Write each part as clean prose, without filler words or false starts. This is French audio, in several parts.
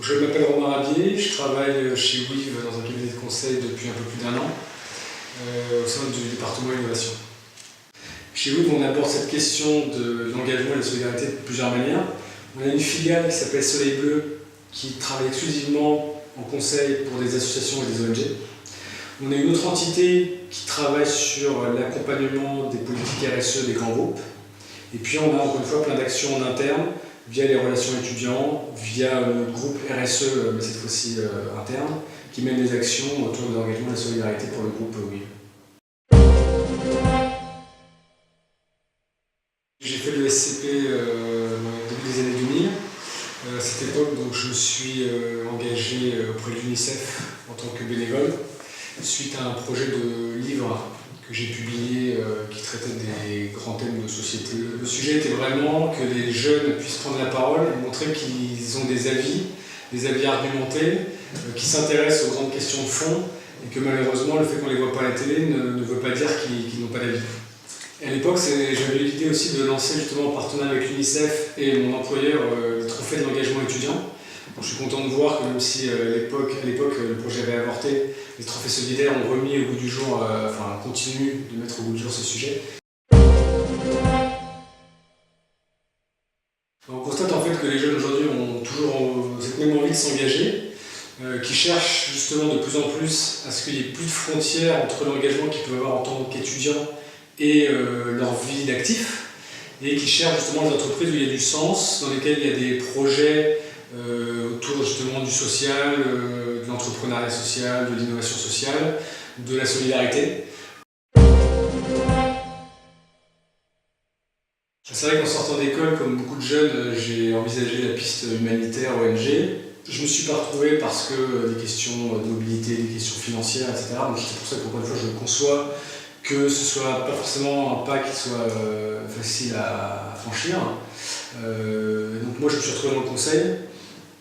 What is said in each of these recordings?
Je m'appelle Romain Rabier, je travaille chez WIV dans un cabinet de conseil depuis un peu plus d'1 an, au sein du département innovation. Chez WIV, on aborde cette question de l'engagement et de la solidarité de plusieurs manières. On a une filiale qui s'appelle Soleil Bleu, qui travaille exclusivement en conseil pour des associations et des ONG. On a une autre entité qui travaille sur l'accompagnement des politiques RSE des grands groupes. Et puis on a encore une fois plein d'actions en interne, via les relations étudiants, via le groupe RSE, mais cette fois-ci interne, qui mène des actions autour de l'engagement et de la solidarité pour le groupe WIV. J'ai fait le SCP au début des années 2000. À cette époque, donc, je me suis engagé auprès de l'UNICEF en tant que bénévole, suite à un projet de livre que j'ai publié qui traitait des grands thèmes de société. Le sujet était vraiment que les jeunes puissent prendre la parole et montrer qu'ils ont des avis argumentés, qui s'intéressent aux grandes questions de fond et que malheureusement le fait qu'on ne les voit pas à la télé ne veut pas dire qu'ils n'ont pas d'avis. À l'époque, j'avais eu l'idée aussi de lancer justement en partenariat avec l'UNICEF et mon employeur les trophées de l'engagement étudiant. Donc, je suis content de voir que même si à l'époque le projet avait avorté, les trophées solidaires ont remis au goût du jour, continuent de mettre au goût du jour ce sujet. On constate en fait que les jeunes aujourd'hui ont toujours cette même envie de s'engager, qui cherchent justement de plus en plus à ce qu'il n'y ait plus de frontières entre l'engagement qu'ils peuvent avoir en tant qu'étudiants et leur vie d'actif, et qui cherchent justement des entreprises où il y a du sens, dans lesquelles il y a des projets autour justement du social, de l'entrepreneuriat social, de l'innovation sociale, de la solidarité. C'est vrai qu'en sortant d'école, comme beaucoup de jeunes, j'ai envisagé la piste humanitaire ONG. Je ne me suis pas retrouvé parce que des questions de mobilité, des questions financières, etc. Donc c'est pour ça qu'encore une fois je conçois que ce soit pas forcément un pas qui soit facile à franchir. Donc moi je me suis retrouvé dans le conseil.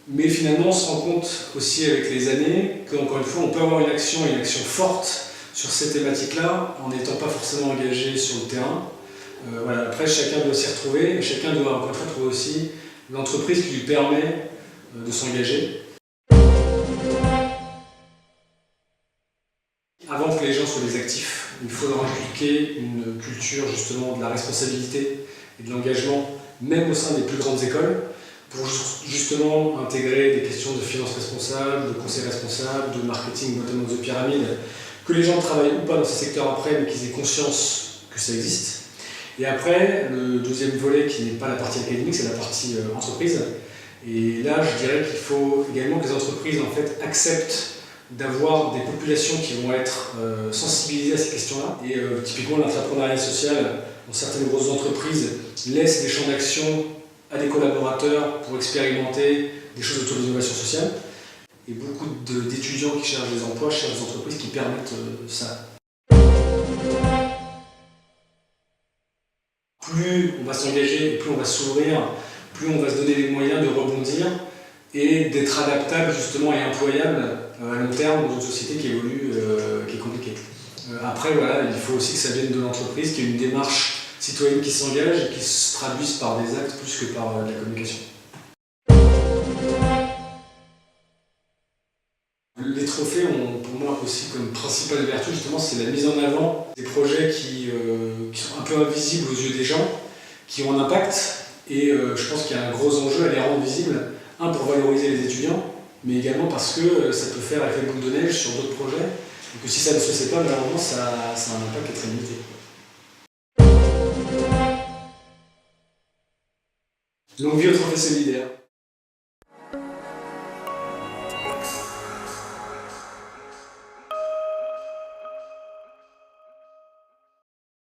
Mais finalement, on se rend compte aussi avec les années qu'encore une fois, on peut avoir une action forte sur ces thématiques-là en n'étant pas forcément engagé sur le terrain. Après, chacun doit s'y retrouver et chacun doit encore une fois trouver aussi l'entreprise qui lui permet de s'engager. Avant que les gens soient des actifs, il faut leur inculquer une culture justement de la responsabilité et de l'engagement, même au sein des plus grandes écoles, pour justement intégrer des questions de finances responsables, de conseil responsable, de marketing bottom of the pyramide, que les gens travaillent ou pas dans ces secteurs après, mais qu'ils aient conscience que ça existe. Et après, le deuxième volet qui n'est pas la partie académique, c'est la partie entreprise. Et là, je dirais qu'il faut également que les entreprises en fait, acceptent d'avoir des populations qui vont être sensibilisées à ces questions-là. Et typiquement, l'entrepreneuriat social, dans certaines grosses entreprises, laisse des champs d'action à des collaborateurs pour expérimenter des choses autour de l'innovation sociale. Et beaucoup d'étudiants qui cherchent des emplois cherchent des entreprises qui permettent ça. Plus on va s'engager, plus on va s'ouvrir, plus on va se donner les moyens de rebondir et d'être adaptable justement et employable à long terme dans une société qui évolue, qui est compliquée. Après, voilà, il faut aussi que ça vienne de l'entreprise, qu'il y ait une démarche citoyenne qui s'engage et qui se traduisent par des actes plus que par de la communication. Les trophées ont pour moi aussi comme principale vertu justement c'est la mise en avant des projets qui sont un peu invisibles aux yeux des gens, qui ont un impact et je pense qu'il y a un gros enjeu à les rendre visibles, pour valoriser les étudiants, mais également parce que ça peut faire effet boule de neige sur d'autres projets et que si ça ne se fait pas, malheureusement ça a un impact qui est très limité. Longue vie au trophée solidaire.